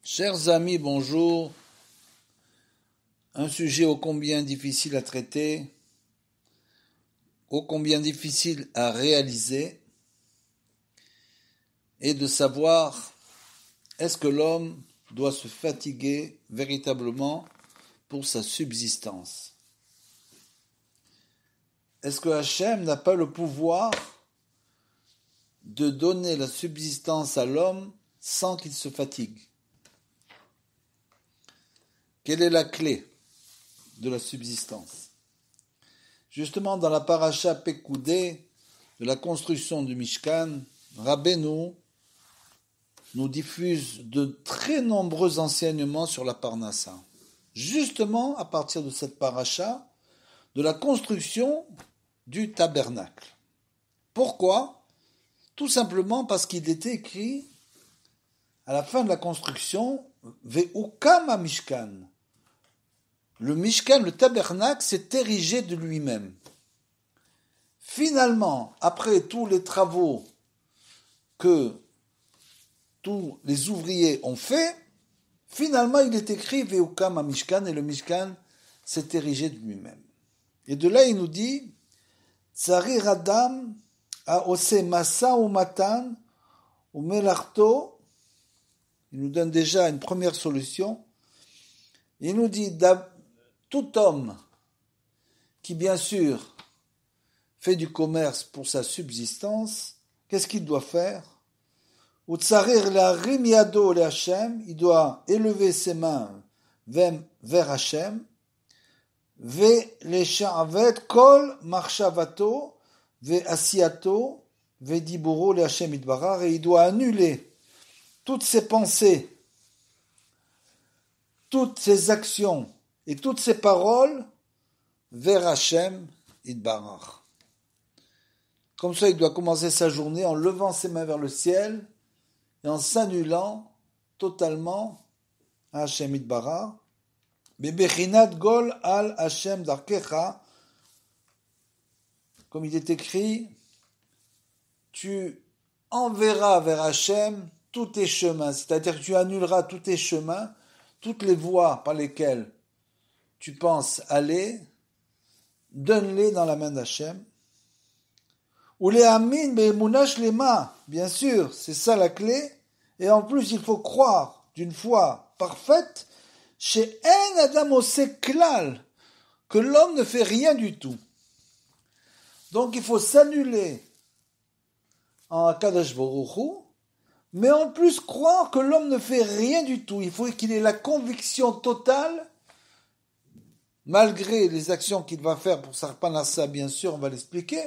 Chers amis, bonjour. Un sujet ô combien difficile à traiter, ô combien difficile à réaliser, est de savoir est-ce que l'homme doit se fatiguer véritablement pour sa subsistance? Est-ce que Hachem n'a pas le pouvoir de donner la subsistance à l'homme sans qu'il se fatigue? Quelle est la clé de la subsistance? Justement, dans la paracha Pekoudé de la construction du Mishkan, Rabbeinu nous diffuse de très nombreux enseignements sur la Parnassa. Justement, à partir de cette paracha, de la construction du tabernacle. Pourquoi? Tout simplement parce qu'il était écrit à la fin de la construction, Ve'ukam Mishkan. Le Mishkan, le tabernacle, s'est érigé de lui-même. Finalement, après tous les travaux que tous les ouvriers ont fait, finalement il est écrit Ve'ukam Mishkan et le Mishkan s'est érigé de lui-même. Et de là il nous dit Tsarir Adam a osé masa ou matan ou melarto. Il nous donne déjà une première solution. Il nous dit tout homme qui bien sûr fait du commerce pour sa subsistance, qu'est-ce qu'il doit faire? Il doit élever ses mains vers Hachem, kol marshavato ve'asiato ve'diburo le Hachem itbarar, et il doit annuler toutes ses pensées, toutes ses actions et toutes ses paroles vers Hachem itbarar. Comme ça, il doit commencer sa journée en levant ses mains vers le ciel et en s'annulant totalement à Hachem itbarar. Bebechinat gol al Hachem darkecha, comme il est écrit, tu enverras vers Hachem tous tes chemins, c'est-à-dire que tu annuleras tous tes chemins, toutes les voies par lesquelles tu penses aller, donne-les dans la main d'Hachem. Ou les amin be'emuna shlema, bien sûr, c'est ça la clé. Et en plus, il faut croire d'une foi parfaite, chez en adam osé klal, que l'homme ne fait rien du tout. Donc il faut s'annuler en Akadosh Baruch Hu, mais en plus croire que l'homme ne fait rien du tout. Il faut qu'il ait la conviction totale, malgré les actions qu'il va faire pour sa parnassa, bien sûr, on va l'expliquer,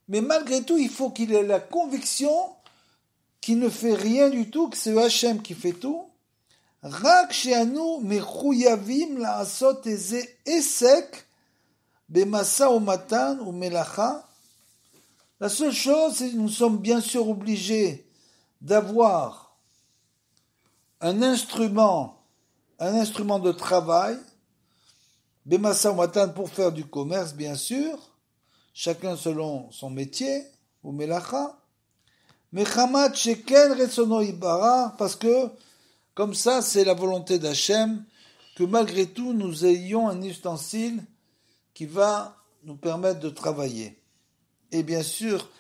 mais malgré tout, il faut qu'il ait la conviction qu'il ne fait rien du tout, que c'est Hachem qui fait tout. Rak she'anu mechuyavim la'asot eze esek bemasa umatan umelacha. La seule chose, c'est que nous sommes bien sûr obligés d'avoir un instrument de travail, bemasa umatan, pour faire du commerce, bien sûr, chacun selon son métier, ou melacha, mechamat sheken retsono ibara, parce que, comme ça, c'est la volonté d'Hachem, que malgré tout, nous ayons un ustensile qui va nous permettre de travailler. Et bien sûr,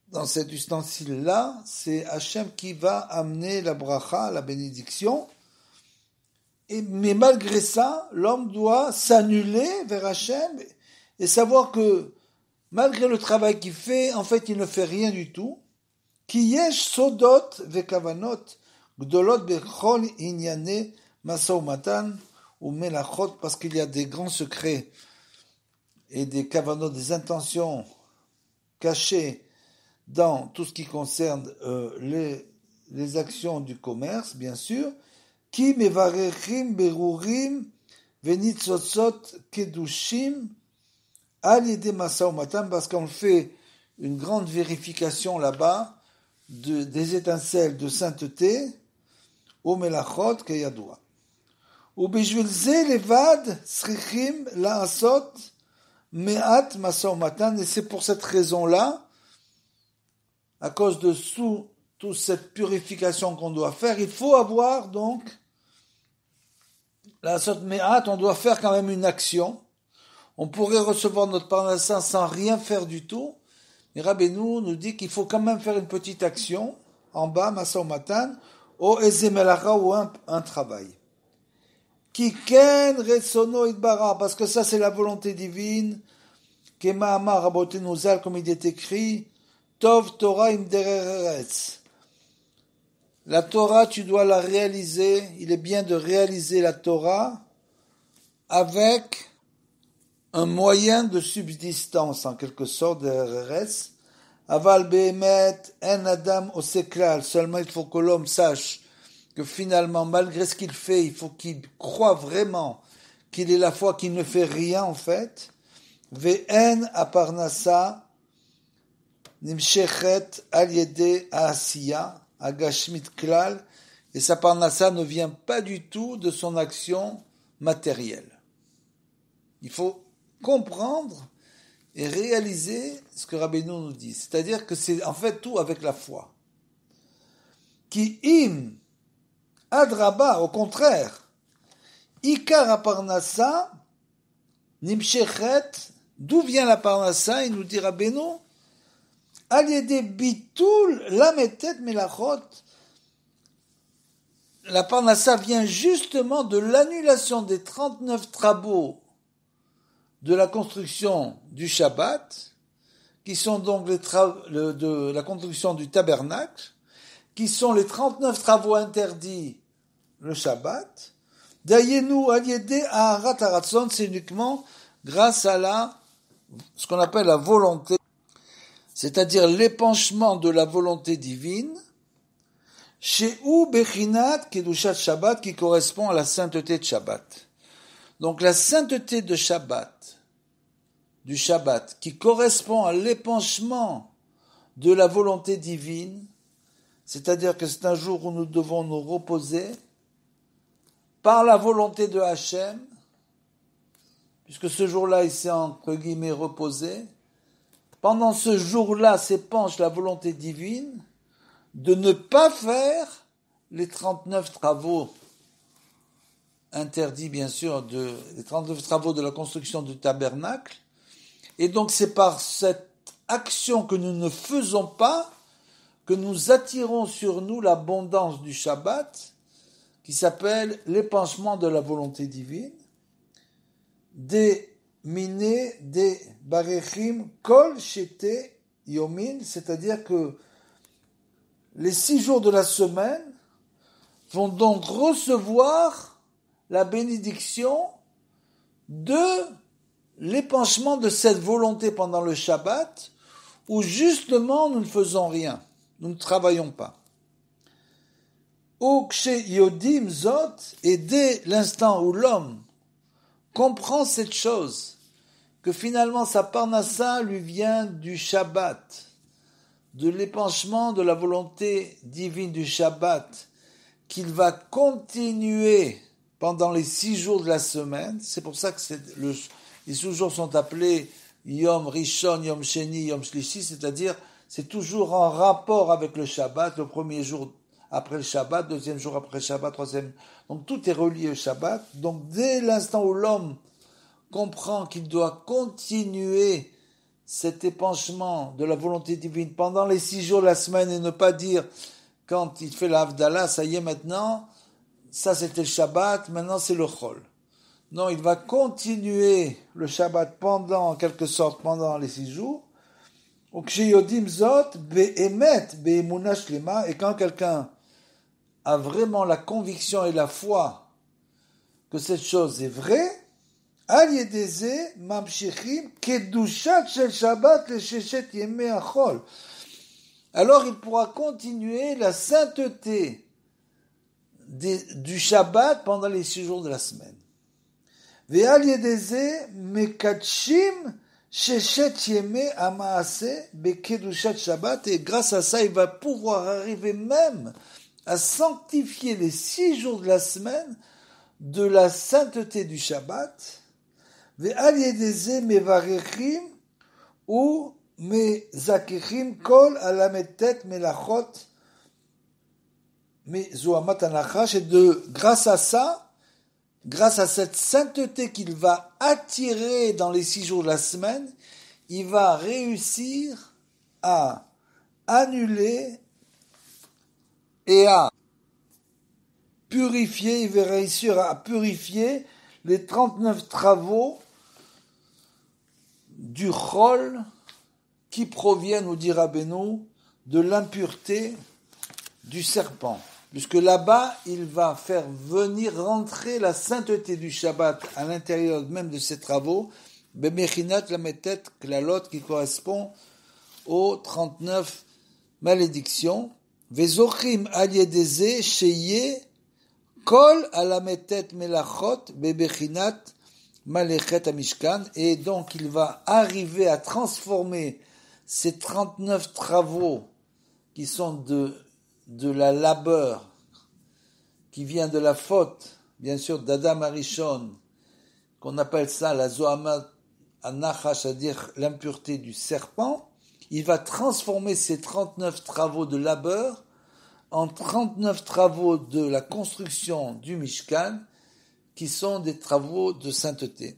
dans cet ustensile-là, c'est Hachem qui va amener la bracha, la bénédiction. Mais malgré ça, l'homme doit s'annuler vers Hachem et savoir que malgré le travail qu'il fait, en fait, il ne fait rien du tout. Ki yesh sodot vekavanot gdolot bechol inyane masa umatan ou melachot, parce qu'il y a des grands secrets et des kavanot, des intentions cachées dans tout ce qui concerne les actions du commerce, bien sûr. Ki mevarechim berurim venitzotzot kedushim al yede masa umatan, parce qu'on fait une grande vérification là-bas des étincelles de sainteté au melachot keyadua. Ou bejvil ze levad srichim la'asot me'at masa umatan, et c'est pour cette raison-là, à cause de toute cette purification qu'on doit faire, il faut avoir donc la sot me'at, on doit faire quand même une action. On pourrait recevoir notre parnassa sans rien faire du tout. Mais Rabbeinu nous dit qu'il faut quand même faire une petite action, en bas, masa ou matan, ou eze melacha, ou un travail. Ki ken retsono idbara, parce que ça c'est la volonté divine. Kema amar rabotenu zal, comme il est écrit, tov Torah im dereretz. La Torah, tu dois la réaliser. Il est bien de réaliser la Torah avec un moyen de subsistance, en quelque sorte, dereretz. Aval behemet en adam oseklal. Seulement, il faut que l'homme sache que finalement, malgré ce qu'il fait, il faut qu'il croie vraiment qu'il est la foi, qu'il ne fait rien en fait. Ve'en aparnasa nimshechet al yede asiya agashmit klal, et sa parnassa ne vient pas du tout de son action matérielle. Il faut comprendre et réaliser ce que Rabbeinu nous dit, c'est-à-dire que c'est en fait tout avec la foi. Ki im adraba, au contraire, ikar parnassa nimshechet, d'où vient la parnassa? Il nous dit Rabbeinu, al yede bitul lametet melachot. La parnassa vient justement de l'annulation des 39 travaux de la construction du Shabbat, qui sont donc de la construction du tabernacle, qui sont les 39 travaux interdits le Shabbat. Dayenu al yede aharat haratzon, c'est uniquement grâce à ce qu'on appelle la volonté, c'est-à-dire l'épanchement de la volonté divine, chez ou bechinat kedushat Shabbat, qui correspond à la sainteté de Shabbat. Donc la sainteté de Shabbat, du Shabbat, qui correspond à l'épanchement de la volonté divine, c'est-à-dire que c'est un jour où nous devons nous reposer par la volonté de Hachem, puisque ce jour-là il s'est entre guillemets reposé. Pendant ce jour-là s'épanche la volonté divine de ne pas faire les 39 travaux interdits, bien sûr, les 39 travaux de la construction du tabernacle. Et donc c'est par cette action que nous ne faisons pas que nous attirons sur nous l'abondance du Shabbat, qui s'appelle l'épanchement de la volonté divine, des miné des barechim kol shete yomin, c'est-à-dire que les 6 jours de la semaine vont donc recevoir la bénédiction de l'épanchement de cette volonté pendant le Shabbat, où justement nous ne faisons rien, nous ne travaillons pas. Ukshe yodim zot, et dès l'instant où l'homme comprend cette chose, que finalement sa parnassa lui vient du Shabbat, de l'épanchement de la volonté divine du Shabbat, qu'il va continuer pendant les 6 jours de la semaine. C'est pour ça que les 6 jours sont appelés Yom Rishon, Yom Sheni, Yom Shlishi, c'est-à-dire c'est toujours en rapport avec le Shabbat, le premier jour après le Shabbat, deuxième jour après le Shabbat, troisième. Donc tout est relié au Shabbat. Donc dès l'instant où l'homme comprend qu'il doit continuer cet épanchement de la volonté divine pendant les 6 jours de la semaine et ne pas dire quand il fait la Havdalah, ça y est maintenant, ça c'était le Shabbat, maintenant c'est le Chol. Non, il va continuer le Shabbat en quelque sorte, pendant les 6 jours. Et quand quelqu'un a vraiment la conviction et la foi que cette chose est vraie, alors il pourra continuer la sainteté du Shabbat pendant les 6 jours de la semaine. Et grâce à ça, il va pouvoir arriver même à sanctifier les 6 jours de la semaine de la sainteté du Shabbat. ועל ידי זה מברכים ומזככים כל הל"ט מלאכות מזוהמת הנחש, et grâce à ça, grâce à cette sainteté qu'il va attirer dans les 6 jours de la semaine, il va réussir à annuler et à purifier, il va réussir à purifier les 39 travaux du chol qui proviennent, nous dit Rabbeinu, de l'impureté du serpent. Puisque là-bas, il va faire venir rentrer la sainteté du Shabbat à l'intérieur même de ces travaux, Bemechinat Lametet Klalot, qui correspond aux 39 malédictions. Vezochim al yedeze sheye kol alametet melachot bebechinat malechet amishkan. Et donc, il va arriver à transformer ces 39 travaux qui sont de la labeur, qui vient de la faute, bien sûr, d'Adam Arishon, qu'on appelle ça la Zohamat Anachash, c'est-à-dire l'impureté du serpent. Il va transformer ces 39 travaux de labeur en 39 travaux de la construction du Mishkan, qui sont des travaux de sainteté.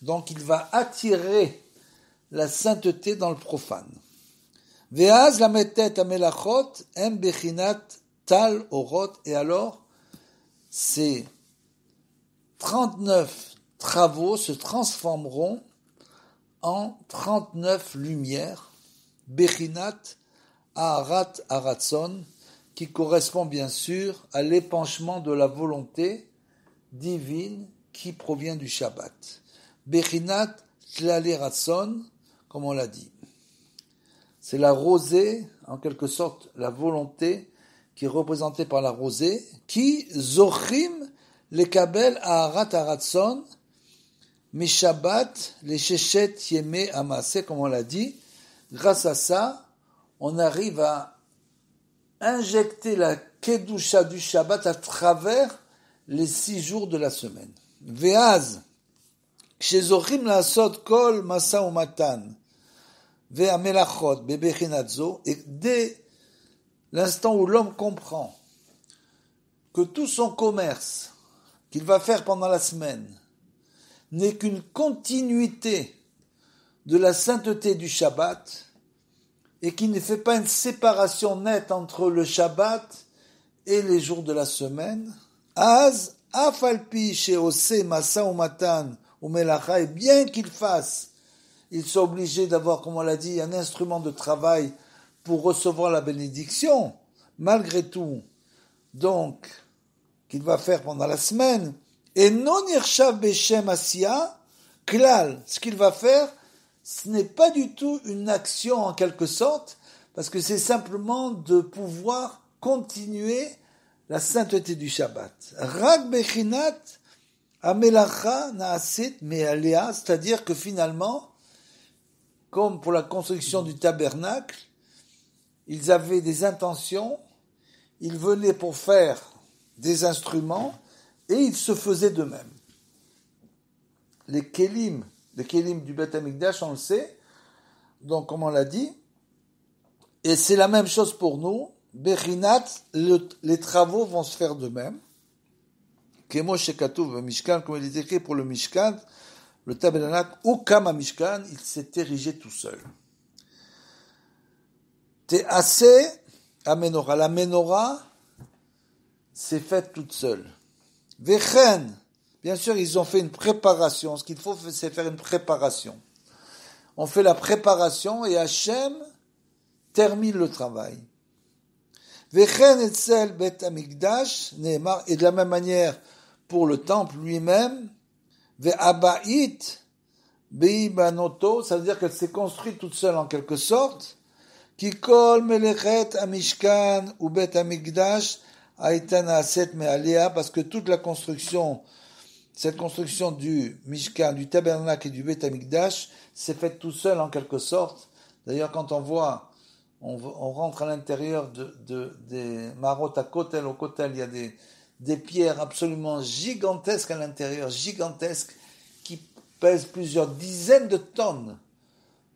Donc il va attirer la sainteté dans le profane. Ve'az lametet amelachot em bechinat tal orot. Et alors, ces 39 travaux se transformeront en 39 lumières, bechinat aharat aratzon, qui correspond bien sûr à l'épanchement de la volonté divine qui provient du Shabbat. Bechinat tlali ratzon, comme on l'a dit. C'est la rosée, en quelque sorte, la volonté qui est représentée par la rosée, qui zochim les kabel aharat aratzon, mishabbat les shechet yeme amase, comme on l'a dit. Grâce à ça, on arrive à injecter la kedusha du Shabbat à travers les 6 jours de la semaine. Ve'az, shezochim la'asot kol masa umatan, ve'amelachot bebechinat zo, et dès l'instant où l'homme comprend que tout son commerce qu'il va faire pendant la semaine n'est qu'une continuité de la sainteté du Shabbat, et qui ne fait pas une séparation nette entre le Shabbat et les jours de la semaine, Az afalpi sheose masa umatan umelacha, et bien qu'il fasse, il soit obligé d'avoir, comme on l'a dit, un instrument de travail pour recevoir la bénédiction, malgré tout, donc, qu'il va faire pendant la semaine, et non irshav beshem asiya klal, ce qu'il va faire, ce n'est pas du tout une action en quelque sorte, parce que c'est simplement de pouvoir continuer la sainteté du Shabbat. Rak bechinat amelacha naasit me'alea, c'est-à-dire que finalement, comme pour la construction du tabernacle, ils avaient des intentions, ils venaient pour faire des instruments, et ils se faisaient d'eux-mêmes. Les kelim du Beth Amikdash, on le sait, donc comme on l'a dit, et c'est la même chose pour nous, Bechinat, les travaux vont se faire d'eux-mêmes, Kemo Shekatuv Mishkan, comme il est écrit pour le Mishkan, le tabernacle, ou Kama Mishkan, il s'est érigé tout seul. Te'aseh Amenora, la menorah s'est faite toute seule. Vechen, bien sûr, ils ont fait une préparation. Ce qu'il faut, c'est faire une préparation. On fait la préparation et Hachem termine le travail. Vechen etzel bet amigdash neemar, et de la même manière pour le temple lui-même. Ve'abait beibanoto, ça veut dire qu'elle s'est construite toute seule en quelque sorte. Ki kol melechet amishkan ou bet amigdash aïta naaset me'alea, parce que toute la construction, cette construction du Mishkan, du tabernacle et du Beth Amikdash, s'est faite tout seul en quelque sorte. D'ailleurs, quand on voit, on rentre à l'intérieur des marot à Kotel, au Kotel, il y a des pierres absolument gigantesques à l'intérieur, gigantesques, qui pèsent plusieurs dizaines de tonnes.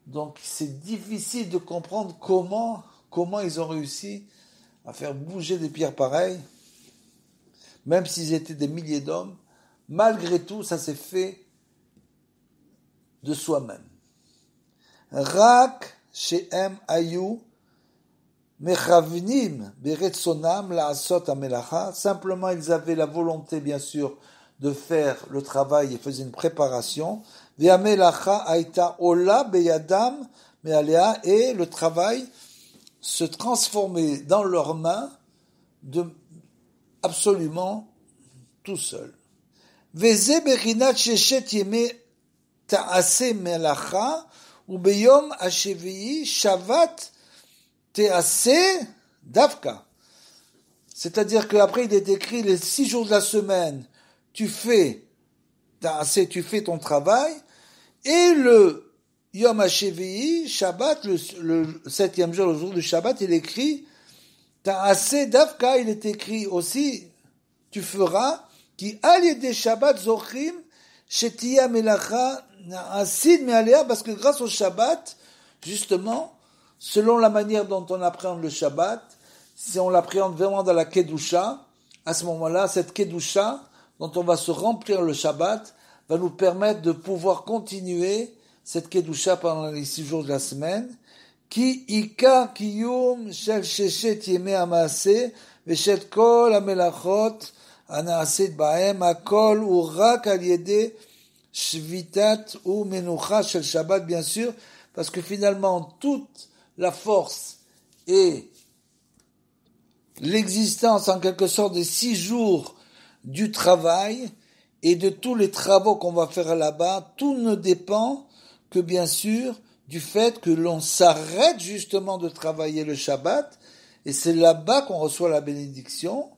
Donc, c'est difficile de comprendre comment ils ont réussi à faire bouger des pierres pareilles, même s'ils étaient des milliers d'hommes, malgré tout, ça s'est fait de soi-même. Rak she'em ayu mechavnim beretzonam la'asot hamelacha. Simplement, ils avaient la volonté, bien sûr, de faire le travail et faisaient une préparation. Ve'hamelacha aita ola beyadam me'alea, et le travail se transformait dans leurs mains absolument tout seul. Veze bechinat sheshet yeme ta'ase melacha ubeyom hashevi'i shavat ta'ase davka. C'est-à-dire qu'après il est écrit les 6 jours de la semaine, tu fais ton travail, et le Yom HaShevi'i, Shabbat, le 7e jour, le jour du Shabbat, il est écrit Ta'ase Davka, il est écrit aussi, tu feras, Ki al yedei Shabbat zochrim, shetiya melacha na'asid me'alea, parce que grâce au Shabbat, justement, selon la manière dont on appréhende le Shabbat, si on l'appréhende vraiment dans la Kedusha, à ce moment-là, cette Kedusha, dont on va se remplir le Shabbat, va nous permettre de pouvoir continuer cette Kedusha pendant les 6 jours de la semaine, Ki ikar kiyum shel sheshet yemei ha'maaseh v'shel kol ha'melachot ha'na'aset ba'hem hakol hu rak al yedei shvitat ou menucha shel Shabbat, bien sûr, parce que finalement toute la force et l'existence en quelque sorte des 6 jours du travail et de tous les travaux qu'on va faire là-bas, tout ne dépend que bien sûr du fait que l'on s'arrête justement de travailler le Shabbat, et c'est là-bas qu'on reçoit la bénédiction,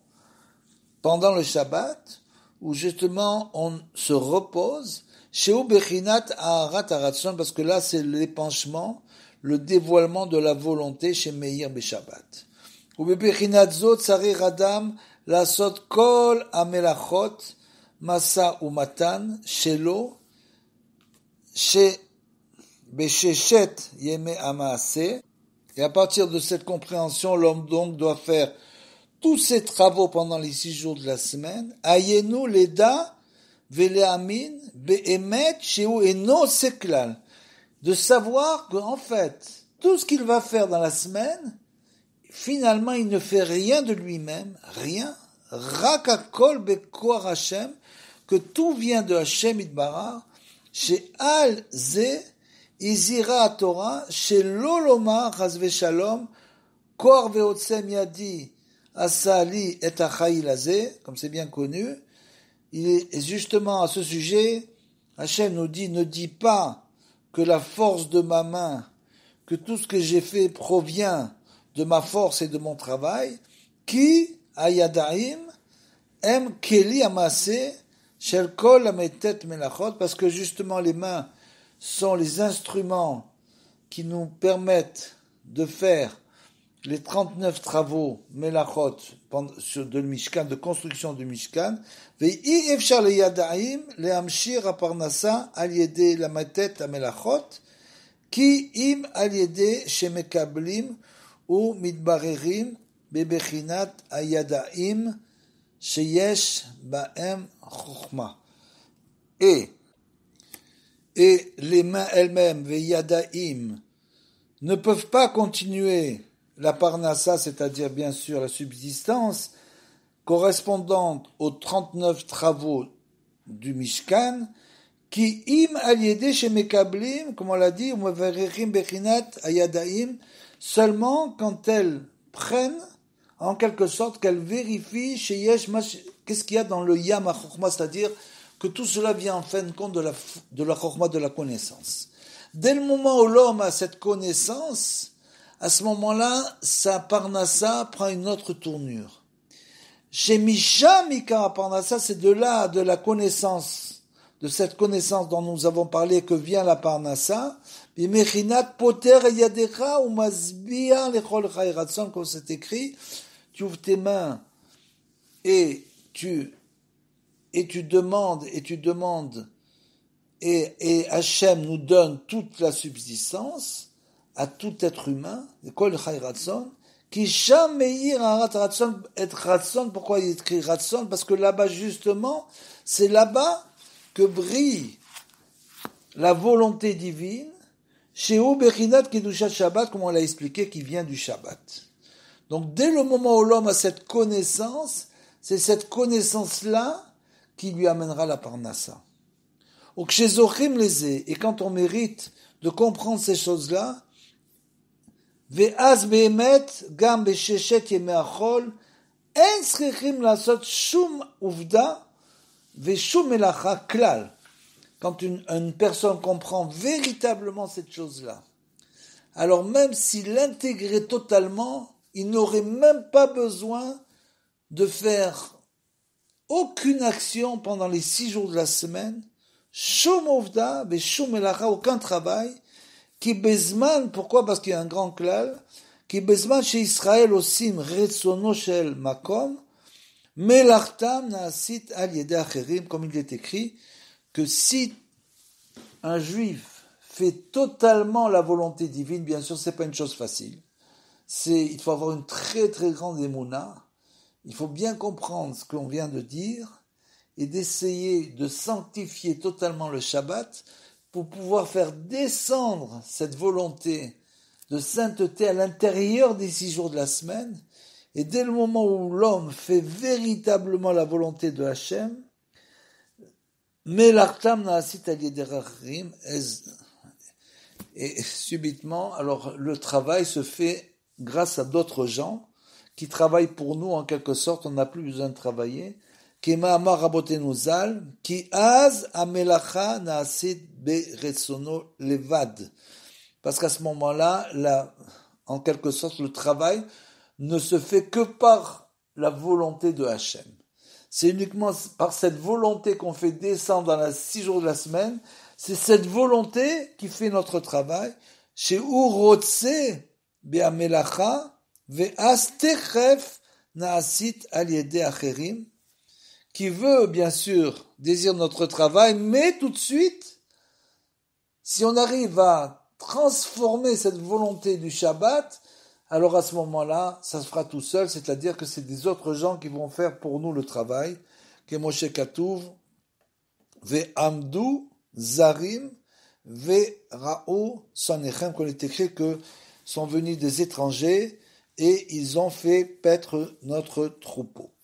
pendant le Shabbat, où justement on se repose, chez Bechinat Aharat Haratson, parce que là c'est l'épanchement, le dévoilement de la volonté chez Meir Beshabbat. Ou Bechinat Zot Sarir Adam Lasot Kol Amelachot Masa ou Matan Shelo chez Besheshet Yeme Amaase. Et à partir de cette compréhension, l'homme donc doit faire tous ses travaux pendant les 6 jours de la semaine. Ayenu Leda Veleamin Beemet Sheu Eno Seklal. De savoir qu'en fait, tout ce qu'il va faire dans la semaine, finalement, il ne fait rien de lui-même, rien. Rakakol Bekoar Hashem, que tout vient de Hashem Itbarach, chez Al Ze Izira Torah, chez Loloma Chazve Shalom, Koar Veotsem Yadi Asali et Achaïl Azeh, comme c'est bien connu. Il est justement à ce sujet, Hashem nous dit, ne dis pas que la force de ma main, que tout ce que j'ai fait provient de ma force et de mon travail, qui, ayadaim, em keli amase, shel kol ametet melachot, parce que justement les mains sont les instruments qui nous permettent de faire les 39 travaux melachot de Mishkan, de construction du Mishkan, ve'i efshar le yadaim le amshir aparnasa al yedei lametet amelachot, ki im al yedei shemekablim ou mitbarerim bebechinat ayadaim sheyesh ba'em chokhma. Et les mains elles-mêmes, veyadaim, ne peuvent pas continuer la parnassa, c'est-à-dire bien sûr la subsistance, correspondante aux 39 travaux du Mishkan, qui im aliédé chez Mekablim, comme on l'a dit, bechinat ayadaim, seulement quand elles prennent, en quelque sorte, qu'elles vérifient chez Yesh, qu'est-ce qu'il y a dans le Yam HaChokhma, c'est-à-dire que tout cela vient en fin de compte de la Chokhma, de la connaissance. Dès le moment où l'homme a cette connaissance, à ce moment-là, sa parnassa prend une autre tournure. Chez Misha Mika parnassa, c'est de là, de la connaissance, de cette connaissance dont nous avons parlé, que vient la parnassa. Bimechinat poter yadecha ou mazbia lechol chayratson, comme c'est écrit, tu ouvres tes mains et tu demandes, et Hachem nous donne toute la subsistance à tout être humain, kol chayratson, Ki sham meir arat ratson et ratson. Pourquoi il écrit ratson? Parce que là-bas, justement, c'est là-bas que brille la volonté divine, chez Bechinat Kedushat Shabbat, comme on l'a expliqué, qui vient du Shabbat. Donc, dès le moment où l'homme a cette connaissance, c'est cette connaissance-là qui lui amènera la parnassa. Ou que chez Zochim les et quand on mérite de comprendre ces choses-là, Ve'az be'emet gam be'sheshet yemei achol, en tzrichim lasot shum uvda ve'shum melacha klal. Quand une personne comprend véritablement cette chose-là, alors même s'il l'intégrait totalement, il n'aurait même pas besoin de faire aucune action pendant les 6 jours de la semaine, shum ovda, shum melacha, aucun travail, qui bezman, pourquoi? Parce qu'il y a un grand klal, qui bezman chez Israël osim retsono shel makom, melachtam naasit al yedei acherim, comme il est écrit, que si un juif fait totalement la volonté divine, bien sûr, c'est pas une chose facile. Il faut avoir une très très grande émouna. Il faut bien comprendre ce qu'on vient de dire et d'essayer de sanctifier totalement le Shabbat pour pouvoir faire descendre cette volonté de sainteté à l'intérieur des 6 jours de la semaine. Et dès le moment où l'homme fait véritablement la volonté de Hachem, et subitement, alors le travail se fait grâce à d'autres gens qui travaillent pour nous en quelque sorte, on n'a plus besoin de travailler. Qui az amelacha naasit beretsono levad. Parce qu'à ce moment-là, en quelque sorte, le travail ne se fait que par la volonté de Hachem. C'est uniquement par cette volonté qu'on fait descendre dans les 6 jours de la semaine. C'est cette volonté qui fait notre travail. Chez Urotse be'amelacha ve'as techef naasit al yedei acherim, qui veut bien sûr désire notre travail, mais tout de suite, si on arrive à transformer cette volonté du Shabbat, alors à ce moment-là, ça se fera tout seul, c'est-à-dire que c'est des autres gens qui vont faire pour nous le travail. Que Moshe Katuv, Ve'amdu Zarim, Ve'ra'u Sanechem, qu'on est écrit que sont venus des étrangers et ils ont fait paître notre troupeau.